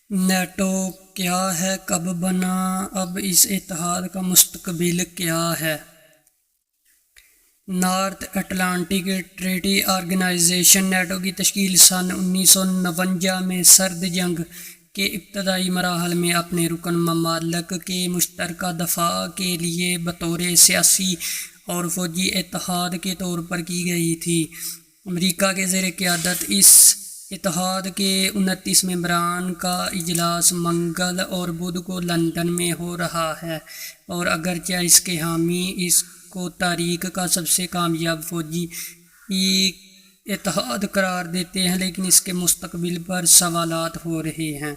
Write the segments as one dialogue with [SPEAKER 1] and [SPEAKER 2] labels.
[SPEAKER 1] NATO کیا ہے، کب بنا، اب اس اتحاد کا مستقبل کیا ہے؟ North Atlantic Treaty Organization NATO کی تشکیل سن 1949 میں سرد جنگ کے ابتدائی مراحل میں اپنے رکن ممالک کے مشترکہ دفاع کے لیے بطور سیاسی اور فوجی اتحاد کے طور پر کی گئی تھی۔ امریکہ کے زیر قیادت اس اتحاد کے 29 ممبران کا اجلاس منگل اور بدھ کو لندن میں ہو رہا ہے، اور اگرچہ اس کے حامی اس کو تاریخ کا سب سے کامیاب فوجی اتحاد قرار دیتے ہیں، لیکن اس کے مستقبل پر سوالات ہو رہے ہیں۔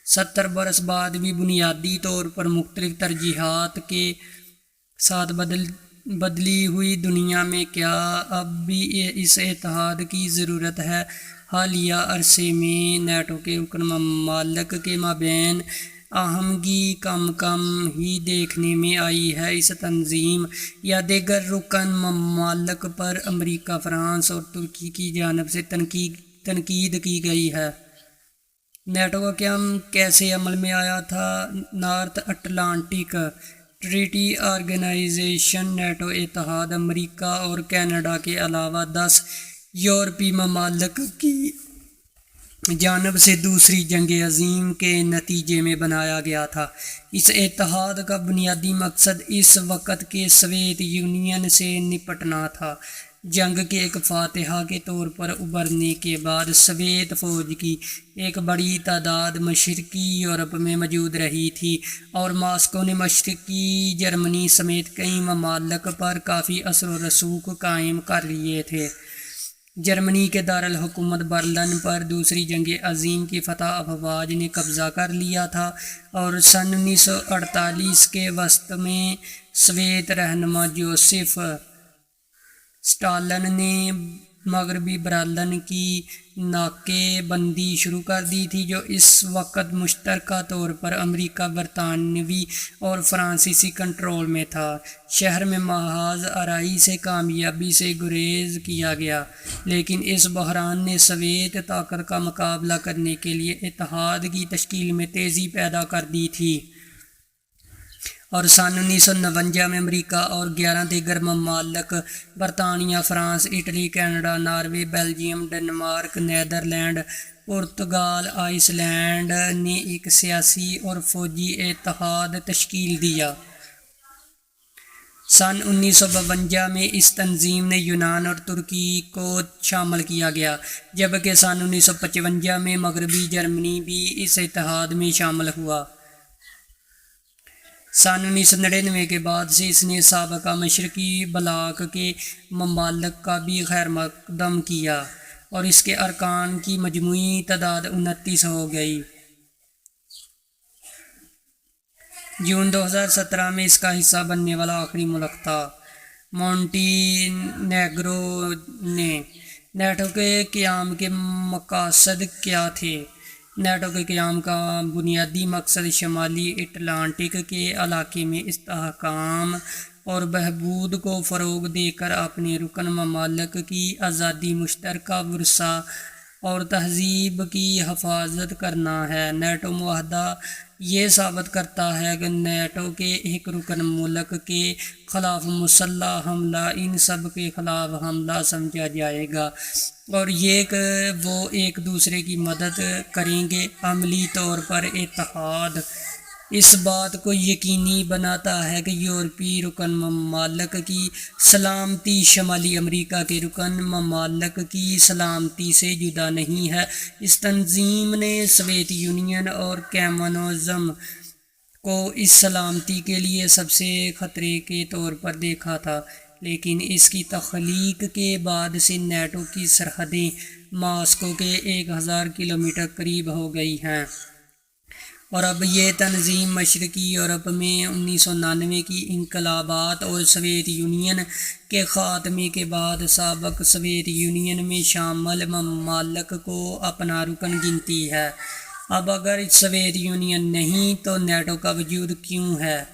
[SPEAKER 1] 70 برس بعد بھی بنیادی طور پر مختلف ترجیحات کے ساتھ بدلی ہوئی دنیا میں کیا اب بھی اس اتحاد کی ضرورت ہے؟ حالیہ عرصے میں نیٹو کے رکن ممالک کے مابین آہنگی کم ہی دیکھنے میں آئی ہے۔ اس تنظیم یا دیگر رکن ممالک پر امریکہ، فرانس اور ترکی کی جانب سے تنقید کی گئی ہے۔ نیٹو کا قیام کیسے عمل میں آیا تھا؟ North Atlantic Treaty Organization NATO اتحاد امریکہ اور کینیڈا کے علاوہ 10 یورپی ممالک کی جانب سے دوسری جنگ عظیم کے نتیجے میں بنایا گیا تھا۔ اس اتحاد کا بنیادی مقصد اس وقت کے سوویت یونین سے نپٹنا تھا۔ جنگ کے ایک فاتح کے طور پر ابھرنے کے بعد سوویت فوج کی ایک بڑی تعداد مشرقی یورپ میں موجود رہی تھی، اور ماسکو نے مشرقی جرمنی سمیت کئی ممالک پر کافی اثر و رسوخ قائم کر لیے تھے۔ جرمنی کے دارالحکومت برلن پر دوسری جنگ عظیم کی فتح افواج نے قبضہ کر لیا تھا، اور سن 1948 کے وسط میں سوویت رہنما جوزف اسٹالن نے مغربی برلن کی ناکے بندی شروع کر دی تھی، جو اس وقت مشترکہ طور پر امریکہ، برطانوی اور فرانسیسی کنٹرول میں تھا۔ شہر میں محض آرائی سے کامیابی سے گریز کیا گیا، لیکن اس بحران نے سوویت طاقت کا مقابلہ کرنے کے لیے اتحاد کی تشکیل میں تیزی پیدا کر دی تھی، اور سن 1949 میں امریکہ اور 11 دیگر ممالک برطانیہ، France, Italy, Canada, Norway, Belgium, Denmark, Netherland, پرتگال، آئس لینڈ نے ایک سیاسی اور فوجی اتحاد تشکیل دیا۔ سن 1952 میں اس تنظیم نے یونان اور ترکی کو شامل کیا گیا، جبکہ سن 1955 میں مغربی جرمنی بھی اس اتحاد میں شامل ہوا۔ سن 1999 کے بعد سے اس نے سابقہ مشرقی بلاک کے ممالک کا بھی خیر مقدم کیا، اور اس کے ارکان کی مجموعی تعداد 29 ہو گئی۔ جون 2017 میں اس کا حصہ بننے والا آخری ملک تھا مونٹی نیگرو۔ نیٹو کے قیام کے مقاصد کیا تھے؟ نیٹو کے قیام کا بنیادی مقصد شمالی اٹلانٹک کے علاقے میں استحکام اور بہبود کو فروغ دے کر اپنے رکن ممالک کی آزادی، مشترکہ ورثہ اور تہذیب کی حفاظت کرنا ہے۔ نیٹو معاہدہ یہ ثابت کرتا ہے کہ نیٹو کے ایک رکن ملک کے خلاف مسلح حملہ ان سب کے خلاف حملہ سمجھا جائے گا، اور یہ کہ وہ ایک دوسرے کی مدد کریں گے۔ عملی طور پر اتحاد اس بات کو یقینی بناتا ہے کہ یورپی رکن ممالک کی سلامتی شمالی امریکہ کے رکن ممالک کی سلامتی سے جدا نہیں ہے۔ اس تنظیم نے سوویت یونین اور کمیونزم کو اس سلامتی کے لیے سب سے خطرے کے طور پر دیکھا تھا، لیکن اس کی تخلیق کے بعد سے نیٹو کی سرحدیں ماسکو کے 1000 کلومیٹر قریب ہو گئی ہیں، اور اب یہ تنظیم مشرقی یورپ میں 1999 کی انقلابات اور سوویت یونین کے خاتمے کے بعد سابق سوویت یونین میں شامل ممالک کو اپنا رکن گنتی ہے۔ اب اگر سوویت یونین نہیں تو نیٹو کا وجود کیوں ہے؟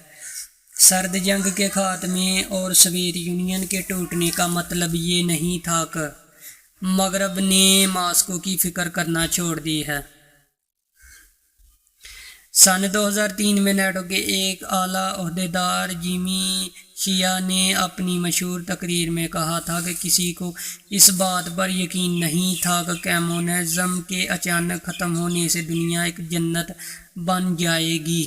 [SPEAKER 1] سرد جنگ کے خاتمے اور سوویت یونین کے ٹوٹنے کا مطلب یہ نہیں تھا کہ مغرب نے ماسکو کی فکر کرنا چھوڑ دی ہے۔ سن 2003 میں نیٹو کے ایک اعلیٰ عہدیدار جیمی شیا نے اپنی مشہور تقریر میں کہا تھا کہ کسی کو اس بات پر یقین نہیں تھا کہ کمیونزم کے اچانک ختم ہونے سے دنیا ایک جنت بن جائے گی۔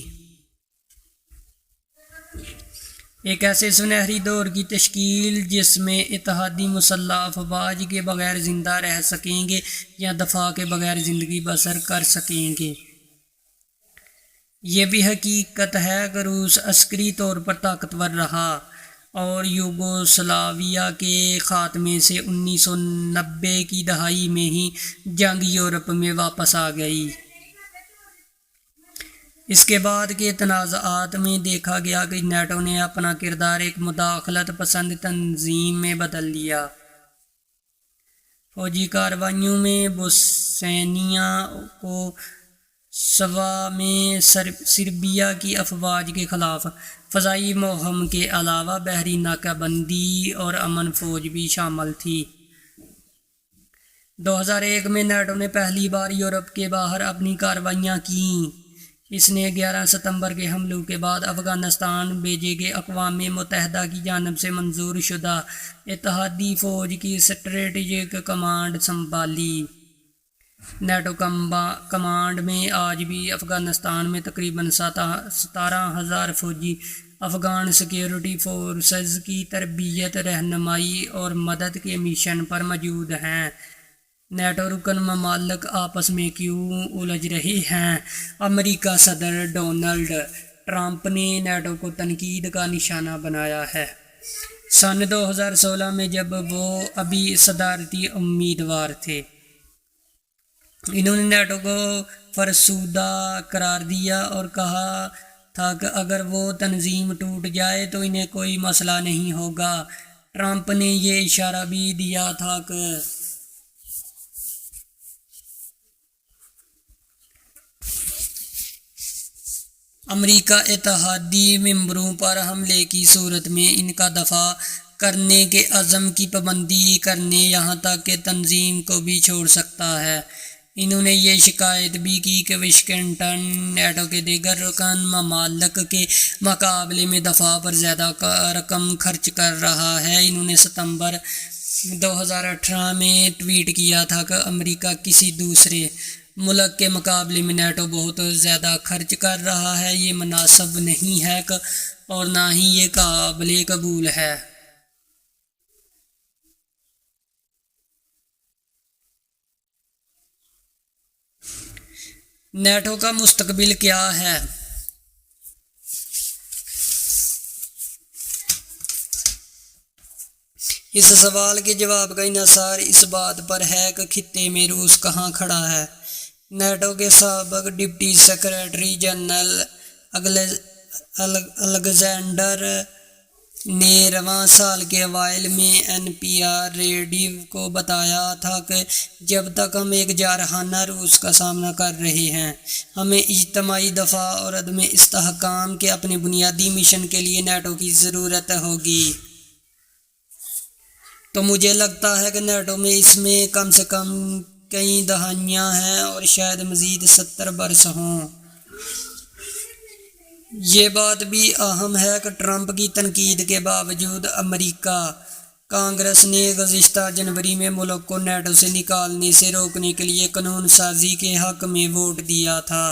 [SPEAKER 1] ایک ایسے سنہری دور کی تشکیل جس میں اتحادی مسلح افواج کے بغیر زندہ رہ سکیں گے یا دفاع کے بغیر زندگی بسر کر سکیں گے۔ یہ بھی حقیقت ہے کہ روس عسکری طور پر طاقتور رہا اور یوگوسلاویہ کے خاتمے سے 1990 کی دہائی میں ہی جنگ یورپ میں واپس آ گئی۔ اس کے بعد کے تنازعات میں دیکھا گیا کہ نیٹو نے اپنا کردار ایک مداخلت پسند تنظیم میں بدل لیا۔ فوجی کارروائیوں میں بوسنیا کو سوا میں سربیا کی افواج کے خلاف فضائی مہم کے علاوہ بحری ناکہ بندی اور امن فوج بھی شامل تھی۔ 2001 میں نیٹو نے پہلی بار یورپ کے باہر اپنی کارروائیاں کیں۔ اس نے 11 ستمبر کے حملوں کے بعد افغانستان بھیجے گئے اقوام متحدہ کی جانب سے منظور شدہ اتحادی فوج کی اسٹریٹجک کمانڈ سنبھالی۔ نیٹو کمانڈ میں آج بھی افغانستان میں تقریباً 17,000 فوجی افغان سیکیورٹی فورسز کی تربیت، رہنمائی اور مدد کے مشن پر موجود ہیں۔ نیٹو رکن ممالک آپس میں کیوں الجھ رہے ہیں؟ امریکہ صدر ڈونلڈ ٹرمپ نے نیٹو کو تنقید کا نشانہ بنایا ہے۔ سن 2016 میں جب وہ ابھی صدارتی امیدوار تھے، انہوں نے نیٹو کو فرسودہ قرار دیا اور کہا تھا کہ اگر وہ تنظیم ٹوٹ جائے تو انہیں کوئی مسئلہ نہیں ہوگا۔ ٹرمپ نے یہ اشارہ بھی دیا تھا کہ امریکہ اتحادی ممبروں پر حملے کی صورت میں ان کا دفاع کرنے کے عزم کی پابندی کرنے یہاں تک کہ تنظیم کو بھی چھوڑ سکتا ہے۔ انہوں نے یہ شکایت بھی کی کہ واشنگٹن نیٹو کے دیگر رکن ممالک کے مقابلے میں دفاع پر زیادہ رقم خرچ کر رہا ہے۔ انہوں نے ستمبر 2018 میں ٹویٹ کیا تھا کہ امریکہ کسی دوسرے ملک کے مقابلے میں نیٹو بہت زیادہ خرچ کر رہا ہے۔ یہ مناسب نہیں ہے اور نہ ہی یہ قابل قبول ہے۔ نیٹو کا مستقبل کیا ہے؟ اس سوال کے جواب کا انحصار اس بات پر ہے کہ خطے میں روس کہاں کھڑا ہے۔ نیٹو کے سابق ڈپٹی سیکرٹری جنرل الیگزینڈر نے رواں سال کے اوائل میں NPR ریڈیو کو بتایا تھا کہ جب تک ہم ایک جارحانہ روس کا سامنا کر رہے ہیں، ہمیں اجتماعی دفاع اور عدم استحکام کے اپنے بنیادی مشن کے لیے نیٹو کی ضرورت ہوگی۔ تو مجھے لگتا ہے کہ نیٹو میں اس میں کم سے کم کئی دہائیاں ہیں اور شاید مزید 70 برس ہوں۔ یہ بات بھی اہم ہے کہ ٹرمپ کی تنقید کے باوجود امریکہ کانگریس نے گزشتہ جنوری میں ملک کو نیٹو سے نکالنے سے روکنے کے لیے قانون سازی کے حق میں ووٹ دیا تھا۔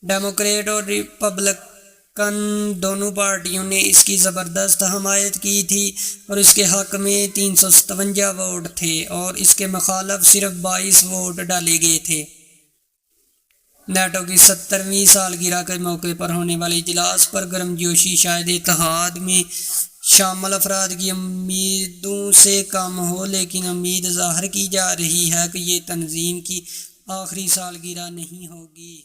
[SPEAKER 1] ڈیموکریٹ اور ریپبلکن دونوں پارٹیوں نے اس کی زبردست حمایت کی تھی اور اس کے حق میں 357 ووٹ تھے اور اس کے مخالف صرف 22 ووٹ ڈالے گئے تھے۔ نیٹو کی 70ویں سالگرہ کے موقع پر ہونے والے اجلاس پر گرمجوشی شاید اتحاد میں شامل افراد کی امیدوں سے کم ہو، لیکن امید ظاہر کی جا رہی ہے کہ یہ تنظیم کی آخری سالگرہ نہیں ہوگی۔